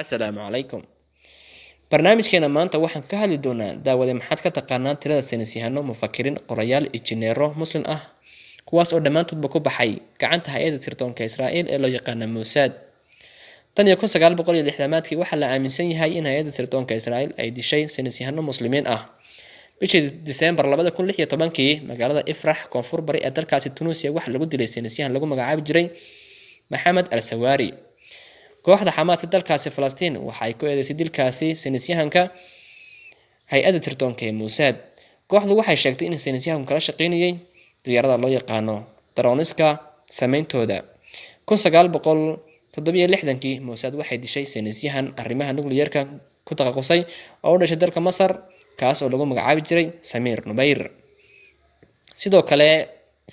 Assalaamu calaykum. Barnaamijkeena maanta waxaan ka hadli doonaa daawade maxaad ka taqaanaa tirada saynisyahano, mufakiriin, qorayaal, injineero Muslim ah kuwaas oo dhammaantoodba ku baxay gacanta hay-adda sirdoonka Israa'iil ee loo yaqaan Mossad. Tan iyo 1960-maadkii waxaa la aaminsan yahay in hay-adda sirdoonka Israa'iil ay dishay saynisyahano Muslimiin ah. Bishii Diseembar 2016 magaalada Ifrah koonfur bari ee dalkaasi Tunisia waxaa lagu dilay saynisyahan lagu magacaabi jiray Maxamed al-Sawaari. kooxda Xamaas ee dalkaasi Falastiin waxa ay ku eedeysay dilkaasi saynisyahanka hay-adda sirdoonka ee Mossad. Kooxdu waxay sheegtay in saynisyahanku kala shaqeynayay diyaarada loo yaqaano droniska sameyntooda. 1967 Mossad waxay dishay saynisyahan arrimaha nukliyeerka ku takhasusay oo u dhashay dalka Masar kaas oo lagu magacaabi jiray Samir Nubayr. Sidoo kale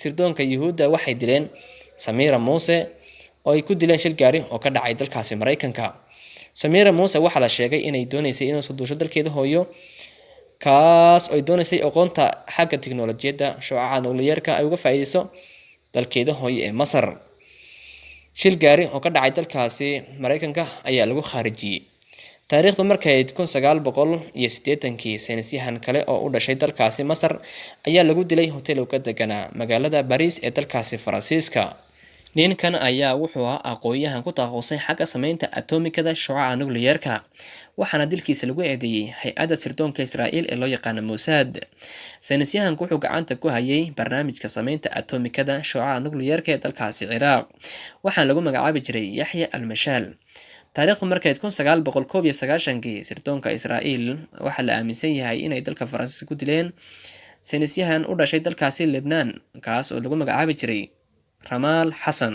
sirdoonka Yuhuudda waxay dileen Samira Muse oo ay ku dileen shil gaari oo ka dhacay dalkaasi Mareykanka. Samira Muse waxaa la sheegay inay dooneysay inay soo duusho dalkeeda hooyo kaas oo ay dooneysay aqoonta xagga tiknoolajiyadda shucaaca nukliyeerka ay uga faa'iideyso dalkeeda hooyo ee Masar. Shil gaari oo ka dhacay dalkaasi Mareykanka ayaa lagu khaarijiyay. Taariikhdu markay 1980 saynisyahan kale oo u dhashay dalkaasi Masar ayaa lagu dilay hotel uu ka deganaa magaalada Paris ee dalkaasi Faransiiska. Ninkan ayaa wuxuu ahaa aqoonyahan ku takhasusay xagga sameynta atomikada shucaaca nukliyeerka waxaana dilkiisa lagu eedeeyay hay-adda sirdoonka Israa'iil ee loo yaqaan Mossad. Saynisyahanku wuxuu gacanta ku hayay barnaamijka sameynta atomikada shucaaca nukliyeerka ee dalkaasi Ciraaq waxaana lagu magacaabi jiray Yaxya al-Mashaal. Taariikhdu markay 1991 sirdoonka Israa'iil waxaa la aaminsan yahay inay dalka Faransiiska ku dileen saynisyahan u dhashay dalkaasi Lebanon kaas oo lagu magacaabi jiray Ramaal Xasan.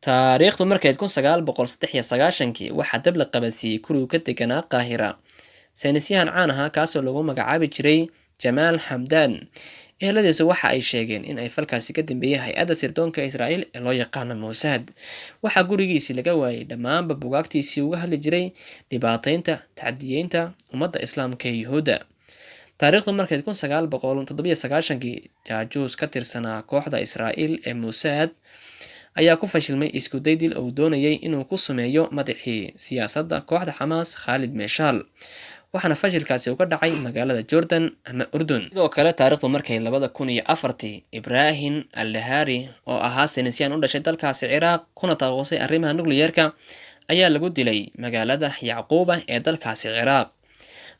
Taariikhdu markay 1993 waxaa dab la qabadsiiyay kuriga ka deganaa Qaahira saynisyahan caan ahaa kaas oo lagu magacaabi jiray Jamaal Hamdan. Eheladiisu waxa ay sheegeen in ay falkaasi ka dambeeyay hay-adda sirdoonka Israa'iil ee loo yaqaan Mossad. Waxaa gurigiisii laga waayay dhammaanba buugaagtiisii uga hadli jiray dhibaateynta tacdiyeynta ummadda Islaamka ee Yuhuudda. Taariikhdu markay 1997 jaajuus ka tirsanaa kooxda Israa'iil ee Mossad ayaa ku fashilmay isku day dil oo doonayay inuu ku sameeyo madaxii siyaasadda kooxda Xamaas Khalid Meshaal waxaana fashilkaasi uga dhacay magaalada Jordan ama Urdun. Sidoo kale taariikhdu markay 2004 Ibrahim al-Lahari oo ahaa saynisyahan u dhashay dalkaasi Ciraaq kuna takhasusay arrimaha nukliyeerka ayaa lagu dilay magaalada Yacquuba ee dalkaasi Ciraaq.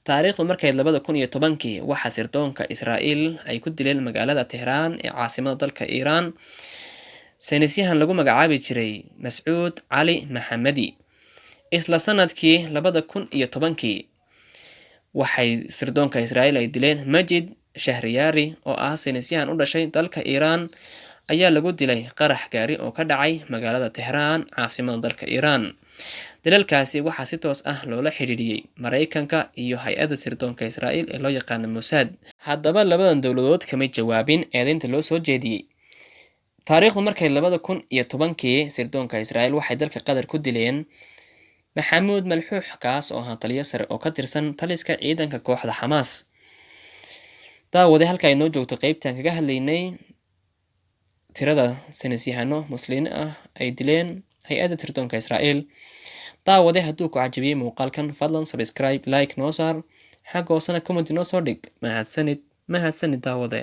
Taariikhdu markay 2010 waxaa sirdoonka Israa'iil ay ku dileen magaalada Tehraan ee caasimadda dalka Iiraan saynisyahan lagu magacaabi jiray Mascuud Cali Maxamedi. Isla sanadkii 2010 waxay sirdoonka Israa'iil ay dileen Majid Shahriyari oo ah saynisyahan u dhashay dalka Iiraan ayaa lagu dilay qarax gaari oo ka dhacay magaalada Tehraan caasimadda dalka Iiraan. Dilalkaasi waxaa si toos ah loola xiriiriyay Mareykanka iyo hay-adda sirdoonka Israa'iil ee loo yaqaan Mossad. Haddaba labadan dowladood kamay jawaabin eedeynta loo soo jeediyay. Taariikhdu markay 2010 sirdoonka Israa'iil waxay dalka Qatar ku dileen Maxamuud Malxuux kaas oo ahaa taliye sare oo ka tirsan taliska ciidanka kooxda Xamaas. Daawade halka ay noo joogto qaybtan kaga hadlaynay tirada saynisyahano Muslimiin ah ay dileen hay-adda sirdoonka Israa'iil. daawade hadduu ku cajabiyey muuqaalkan fadlan subscribe like noo saar xagga hoosena comment noo soo dhig mahadsanid daawade.